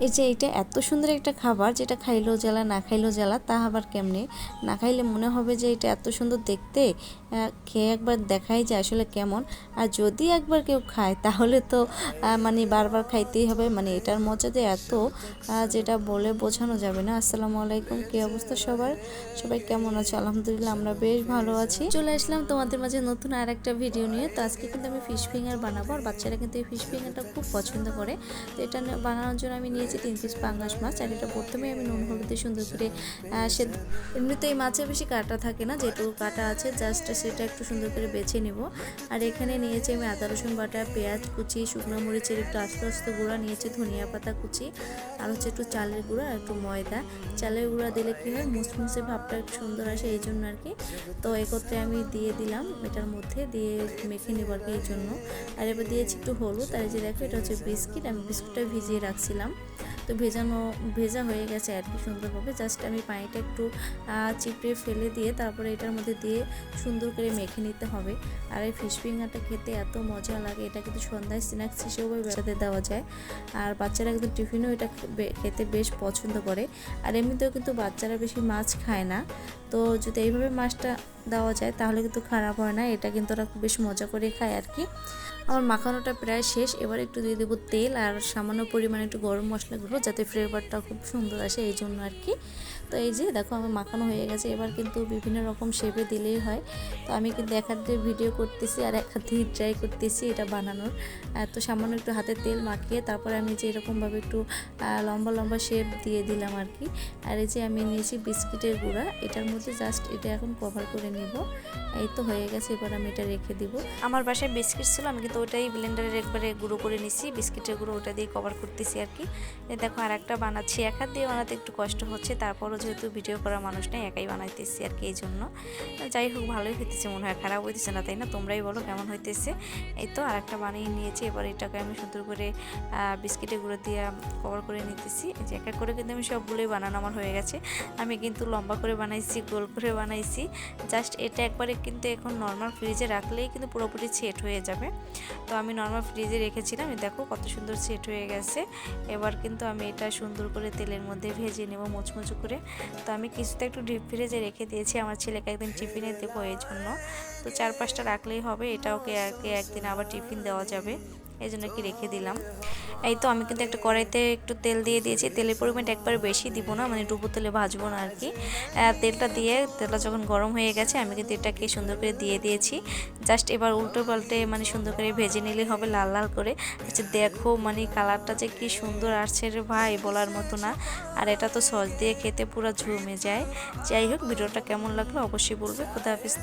এই যে এটা এত সুন্দর একটা খাবার যেটা খাইলেও জ্বালা না খাইলেও জ্বালা, তা আবার কেমনে না খাইলে মনে হবে যে এটা এত সুন্দর দেখতে, খেয়ে একবার দেখাই যায় আসলে কেমন। আর যদি একবার কেউ খায় তাহলে তো মানে বারবার খাইতেই হবে, মানে এটার মজা যে এত যেটা বলে বোঝানো যাবে না। আসসালামু আলাইকুম, কী অবস্থা সবার, সবাই কেমন আছে? আলহামদুলিল্লাহ আমরা বেশ ভালো আছি। চলে আসলাম তোমাদের মাঝে নতুন আর একটা ভিডিও নিয়ে। তো আজকে কিন্তু আমি ফিশ ফিঙ্গার বানাবো, আর বাচ্চারা কিন্তু এই ফিশ ফিঙ্গারটা খুব পছন্দ করে। তো এটা বানানোর জন্য আমি নিয়েছি 3 পিস পাঙ্গাস মাছ, আর এটা প্রথমে আমি নুন হলুদ দিয়ে সুন্দর করে এমনিতে এই মাছের বেশি কাটা থাকে না, যেটুকু কাটা আছে জাস্ট সেটা একটু সুন্দর করে বেছে নিব। আর এখানে নিয়েছি আমি আদা রসুন বাটা, পেঁয়াজ কুচি, শুকনো মরিচের একটু আস্তে আস্তে গুঁড়া নিয়েছি, ধনিয়া পাতা কুচি, আর হচ্ছে একটু চালের গুঁড়া আর একটু ময়দা। চালের গুঁড়া দিলে কী হয়, মুসমুসে ভাবটা একটু সুন্দর আসে, এই জন্য আর কি। তো একত্রে আমি দিয়ে দিলাম এটার মধ্যে, দিয়ে মেখে নেব আর কি এই জন্য। আর এবার দিয়েছি একটু হলুদ। আর এই যে দেখো এটা হচ্ছে বিস্কিট, আমি বিস্কুটটা ভিজিয়ে রাখছিলাম। তো ভেজা হয়ে গেছে আর কি সুন্দরভাবে। জাস্ট আমি পানিটা একটু চিপড়ে ফেলে দিয়ে তারপরে এটার মধ্যে দিয়ে সুন্দর করে মেখে নিতে হবে। আর এই ফিশ ফিঙ্গারটা খেতে এত মজা লাগে, এটা কিন্তু সন্ধ্যায় স্ন্যাক্স হিসেবেও বাচ্চাদের দেওয়া যায়। আর বাচ্চারা কিন্তু টিফিনেও এটা খেতে বেশ পছন্দ করে। আর এমনিতেও কিন্তু বাচ্চারা বেশি মাছ খায় না, তো যদি এইভাবে মাছটা দেওয়া যায় তাহলে কিন্তু খারাপ হয় না। এটা কিন্তু ওরা বেশ মজা করে খায় আর কি। আমার মাখানোটা প্রায় শেষ, এবার একটু দিয়ে দেবো তেল আর সামান্য পরিমাণে একটু গরম মশলা গুঁড়ো, যাতে ফ্লেভারটা খুব সুন্দর আসে, এই জন্য আর কি। তো এই যে দেখো আমার মাখানো হয়ে গেছে, এবার কিন্তু বিভিন্ন রকম শেপে দিলেই হয়। তো আমি কিন্তু এক হাত দিয়ে ভিডিও করতেছি আর এক হাত দিয়ে ট্রাই করতেছি এটা বানানোর। তো সামান্য একটু হাতে তেল মাখিয়ে তারপরে আমি যে এরকমভাবে একটু লম্বা লম্বা শেপ দিয়ে দিলাম আর কি। আর এই যে আমি নিয়েছি বিস্কিটের গুঁড়া, এটার মধ্যে জাস্ট এটা এখন কভার করে নিব। এই তো হয়ে গেছে, এবার আমি এটা রেখে দিব। আমার বাসায় বিস্কিট ছিল, আমি কিন্তু ওটাই ব্লেন্ডারে একবারে গুঁড়ো করে নিছি, বিস্কিটের গুঁড়ো ওটা দিয়ে কভার করতেছি আর কি। দেখো আর একটা বানাচ্ছি, এক হাত দিয়ে বানাতে একটু কষ্ট হচ্ছে, তারপরও যেহেতু ভিডিও করার মানুষ নেই একাই বানাইতেছি আর কি, এই জন্য। যাই হোক ভালোই হইতেছে মনে হয়, খারাপ হইতেছে না তাই না? তোমরাই বলো কেমন হইতেছে। এই তো আর একটা বানিয়ে নিয়েছি, এবার এটাকে আমি সুন্দর করে বিস্কিটের গুঁড়ো দিয়ে কভার করে নিতেছি। এই যে এক এক করে কিন্তু আমি সবগুলোই বানানো আমার হয়ে গেছে। আমি কিন্তু লম্বা করে বানাইছি, গোল করে বানাইছি। জাস্ট এটা একবারে কিন্তু এখন নর্মাল ফ্রিজে রাখলেই কিন্তু পুরোপুরি সেট হয়ে যাবে। তো আমি নর্মাল ফ্রিজে রেখেছিলাম, দেখো কত সুন্দর সেট হয়ে গেছে। এবার কিন্তু আমি এটা সুন্দর করে তেলের মধ্যে ভেজে নেব মুচমুচু করে। তো আমি কিছুটা একটু ডিপ ফ্রিজে রেখে দিয়েছি আমার ছেলেকে একদিন টিফিনে দেবো এই জন্য। তো 4-5টা রাখলেই হবে, এটা ওকে একদিন আবার টিফিন দেওয়া যাবে, এই জন্য কি রেখে দিলাম। এই তো আমি কিন্তু একটা কড়াইতে একটু তেল দিয়ে দিয়েছি, তেলের পরিমাণটা একবার বেশি দিব না, মানে ডুবো তেলে ভাজবো না আর কি। তেলটা যখন গরম হয়ে গেছে আমি কিন্তু এটাকে সুন্দর করে দিয়ে দিয়েছি। জাস্ট এবার উল্টো পাল্টে মানে সুন্দর করে ভেজে নিলে হবে লাল লাল করে। আচ্ছা দেখো মানে কালারটা যে কি সুন্দর আসছে রে ভাই, বলার মতো না। আর এটা তো সস দিয়ে খেতে পুরো ঝুমে যায়। যাই হোক ভিডিওটা কেমন লাগলো অবশ্যই বলবে। খোদা হাফেজ।